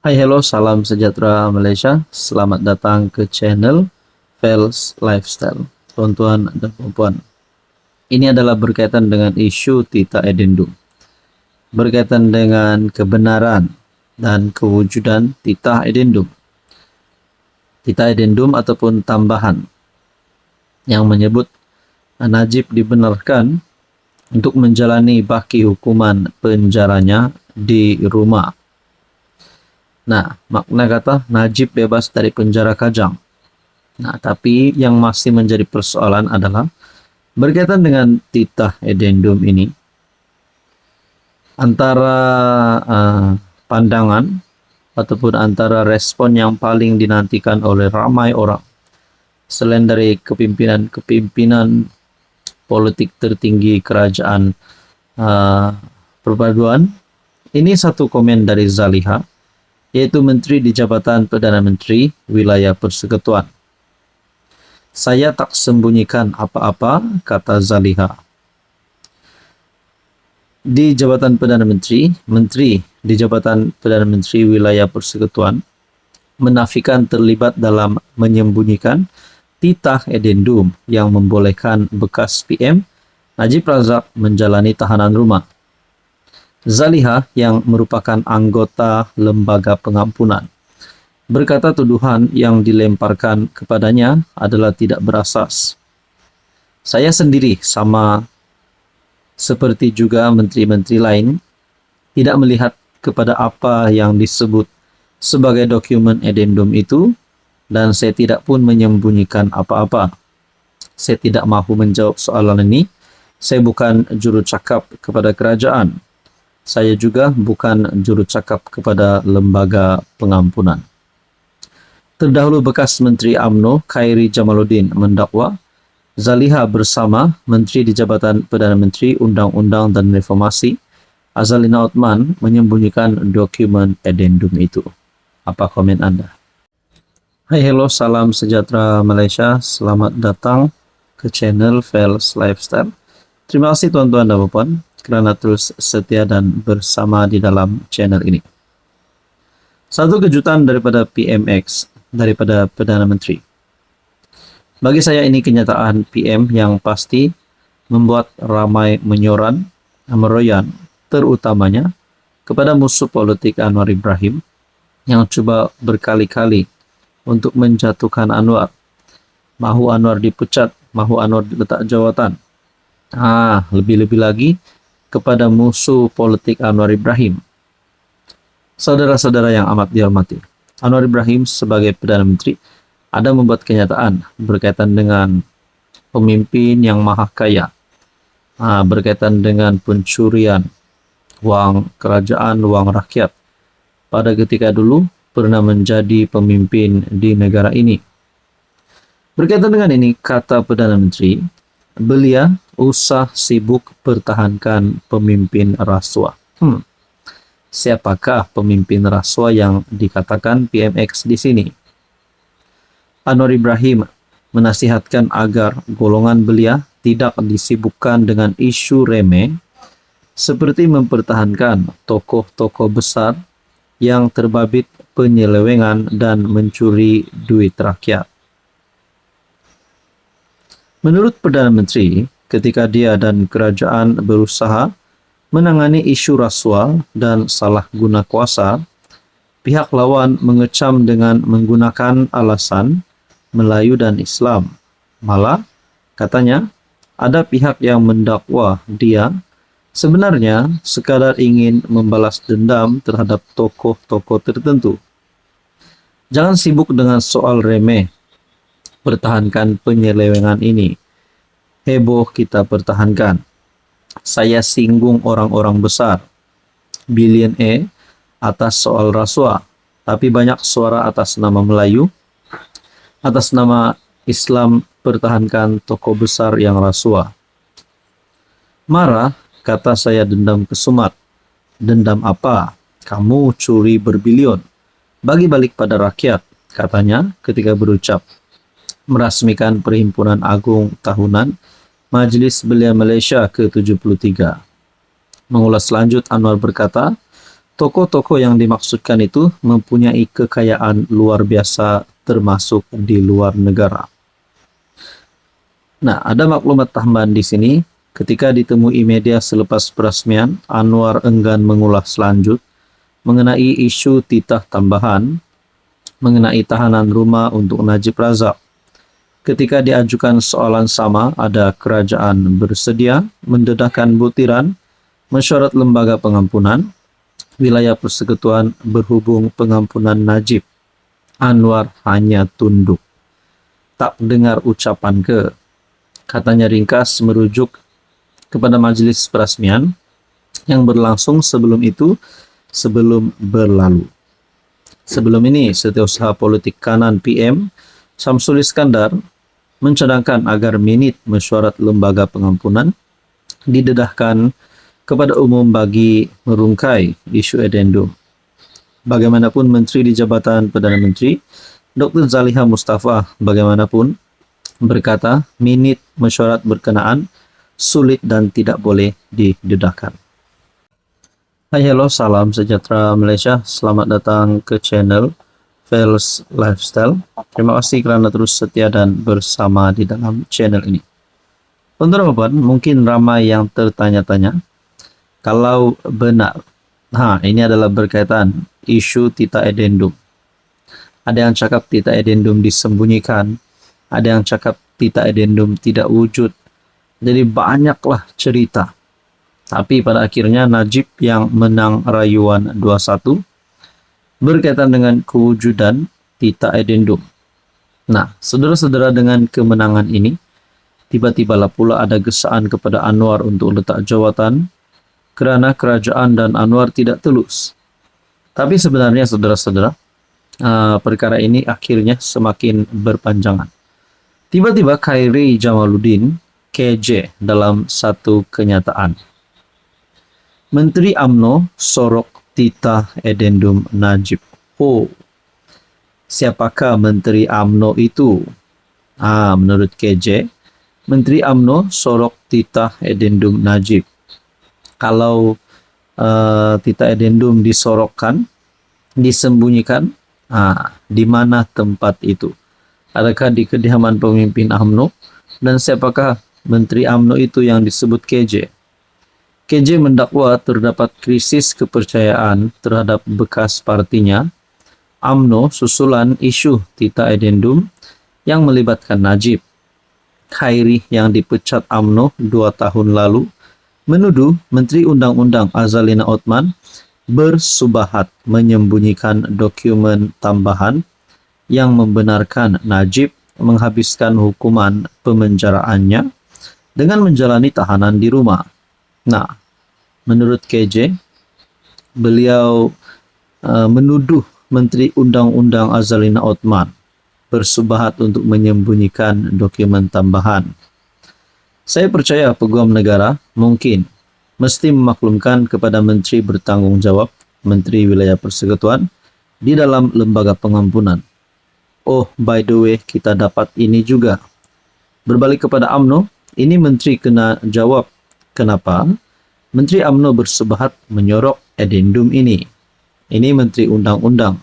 Hai, hello, salam sejahtera Malaysia. Selamat datang ke channel Fels Lifestyle. Tuan-tuan dan puan-puan, ini adalah berkaitan dengan isu Tita Edendum. Berkaitan dengan kebenaran dan kewujudan Tita Edendum. Tita Edendum ataupun tambahan yang menyebut Najib dibenarkan untuk menjalani baki hukuman penjaranya di rumah. Nah, makna kata Najib bebas dari penjara Kajang. Nah, tapi yang masih menjadi persoalan adalah berkaitan dengan Tita Edendum ini, antara pandangan ataupun antara respon yang paling dinantikan oleh ramai orang, selain dari kepimpinan politik tertinggi kerajaan perpaduan, ini satu komen dari Zaliha, yaitu Menteri di Jabatan Perdana Menteri Wilayah Persekutuan. Saya tak sembunyikan apa-apa, kata Zaliha. Di Jabatan Perdana Menteri, Menteri di Jabatan Perdana Menteri Wilayah Persekutuan menafikan terlibat dalam menyembunyikan Tita Edendum yang membolehkan bekas PM Najib Razak menjalani tahanan rumah. Zaliha yang merupakan anggota Lembaga Pengampunan berkata tuduhan yang dilemparkan kepadanya adalah tidak berasas. Saya sendiri sama seperti juga menteri-menteri lain tidak melihat kepada apa yang disebut sebagai dokumen edendum itu, dan saya tidak pun menyembunyikan apa-apa. Saya tidak mahu menjawab soalan ini. Saya bukan juru cakap kepada kerajaan. Saya juga bukan juru cakap kepada Lembaga Pengampunan. Terdahulu bekas Menteri UMNO Khairi Jamaluddin mendakwa Zaliha bersama Menteri di Jabatan Perdana Menteri Undang-Undang dan Reformasi Azalina Othman menyembunyikan dokumen edendum itu. Apa komen Anda? Hai, hello, salam sejahtera Malaysia. Selamat datang ke channel Fels Lifestyle. Terima kasih tuan-tuan dan puan kerana terus setia dan bersama di dalam channel ini. Satu kejutan daripada PMX, daripada Perdana Menteri. Bagi saya ini kenyataan PM yang pasti membuat ramai meroyan, terutamanya kepada musuh politik Anwar Ibrahim yang cuba berkali-kali untuk menjatuhkan Anwar. Mahu Anwar dipecat, mahu Anwar diletak jawatan. Lebih-lebih lagi kepada musuh politik Anwar Ibrahim. Saudara-saudara yang amat dihormati, Anwar Ibrahim sebagai Perdana Menteri ada membuat kenyataan berkaitan dengan pemimpin yang maha kaya, berkaitan dengan pencurian wang kerajaan, wang rakyat. Pada ketika dulu pernah menjadi pemimpin di negara ini. Berkaitan dengan ini, kata Perdana Menteri, beliau usah sibuk pertahankan pemimpin rasuah. Siapakah pemimpin rasuah yang dikatakan PMX di sini? Anwar Ibrahim menasihatkan agar golongan beliau tidak disibukkan dengan isu remeh seperti mempertahankan tokoh-tokoh besar yang terbabit penyelewengan dan mencuri duit rakyat. Menurut Perdana Menteri, ketika dia dan kerajaan berusaha menangani isu rasuah dan salah guna kuasa, pihak lawan mengecam dengan menggunakan alasan Melayu dan Islam. Malah, katanya, ada pihak yang mendakwa dia sebenarnya sekadar ingin membalas dendam terhadap tokoh-tokoh tertentu. Jangan sibuk dengan soal remeh. Pertahankan penyelewengan ini. Heboh kita pertahankan. Saya singgung orang-orang besar, bilioner, atas soal rasuah. Tapi banyak suara atas nama Melayu, atas nama Islam pertahankan tokoh besar yang rasuah. Marah, kata saya dendam kesumat. Dendam apa? Kamu curi berbilion. Bagi balik pada rakyat, katanya ketika berucap merasmikan Perhimpunan Agung Tahunan Majlis Belia Malaysia ke-73. Mengulas lanjut, Anwar berkata, Tokoh-tokoh yang dimaksudkan itu mempunyai kekayaan luar biasa termasuk di luar negara. Nah, ada maklumat tambahan di sini. Ketika ditemui media selepas peresmian, Anwar enggan mengulas lanjut mengenai isu titah tambahan mengenai tahanan rumah untuk Najib Razak. Ketika diajukan soalan sama, ada kerajaan bersedia mendedahkan butiran mesyuarat lembaga pengampunan wilayah persekutuan berhubung pengampunan Najib. Anwar hanya tunduk. Tak dengar ucapan ke. Katanya ringkas merujuk kepada majelis peresmian yang berlangsung sebelum berlalu. Sebelum ini, Setiausaha Politik Kanan PM Syamsul Iskandar mencadangkan agar minit mesyuarat lembaga pengampunan didedahkan kepada umum bagi merungkai isu edendum. Bagaimanapun Menteri di Jabatan Perdana Menteri, Dr. Zaliha Mustafa bagaimanapun berkata minit mesyuarat berkenaan sulit dan tidak boleh didedahkan. Hai, hello, salam sejahtera Malaysia. Selamat datang ke channel Fels Lifestyle. Terima kasih kerana terus setia dan bersama di dalam channel ini. Tuan-tuan, mungkin ramai yang tertanya-tanya, kalau benar, ini adalah berkaitan isu titah edendum. Ada yang cakap titah edendum disembunyikan, ada yang cakap titah edendum tidak wujud. Jadi banyaklah cerita. Tapi pada akhirnya Najib yang menang rayuan 2-1 berkaitan dengan kewujudan titah edendum. Nah, saudara-saudara, dengan kemenangan ini, tiba-tibalah pula ada gesaan kepada Anwar untuk letak jawatan kerana kerajaan dan Anwar tidak telus. Tapi sebenarnya saudara-saudara, perkara ini akhirnya semakin berpanjangan. Tiba-tiba Khairi Jamaluddin KJ dalam satu kenyataan. Menteri UMNO sorok titah edendum Najib. Oh, siapakah Menteri UMNO itu? Menurut KJ, Menteri UMNO sorok titah edendum Najib. Kalau titah edendum disorokkan, disembunyikan, di mana tempat itu? Adakah di kediaman pemimpin UMNO? Dan siapakah Menteri UMNO itu yang disebut KJ? KJ mendakwa terdapat krisis kepercayaan terhadap bekas partinya UMNO susulan isu titah edendum yang melibatkan Najib. Khairi yang dipecat UMNO 2 tahun lalu menuduh Menteri Undang-Undang Azalina Othman bersubahat menyembunyikan dokumen tambahan yang membenarkan Najib menghabiskan hukuman pemenjaraannya dengan menjalani tahanan di rumah. Nah, menurut KJ, beliau menuduh Menteri Undang-Undang Azalina Othman bersubahat untuk menyembunyikan dokumen tambahan. Saya percaya peguam negara mungkin mesti memaklumkan kepada Menteri bertanggung jawab, Menteri Wilayah Persekutuan, di dalam lembaga pengampunan. Oh, by the way, kita dapat ini juga. Berbalik kepada UMNO, ini Menteri kena jawab kenapa Menteri UMNO bersubahat menyorok edendum ini. Ini Menteri Undang-Undang.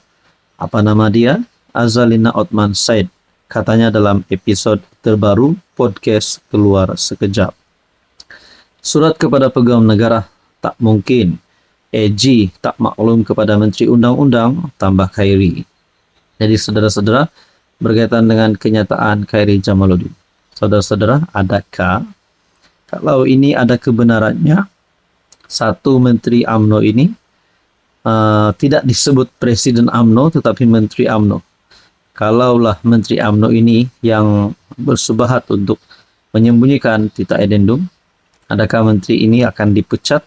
Apa nama dia? Azalina Othman Said. Katanya dalam episod terbaru podcast Keluar Sekejap. Surat kepada pegawai negara, tak mungkin. AG tak maklum kepada Menteri Undang-Undang, tambah Khairi. Jadi saudara-saudara, berkaitan dengan kenyataan Khairi Jamaluddin. Saudara-saudara, adakah kalau ini ada kebenarannya, satu Menteri UMNO ini tidak disebut Presiden UMNO tetapi Menteri UMNO. Kalaulah Menteri UMNO ini yang bersubahat untuk menyembunyikan titah edendum, adakah Menteri ini akan dipecat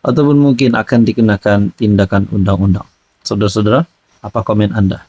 ataupun mungkin akan dikenakan tindakan undang-undang? Saudara-saudara, apa komen Anda?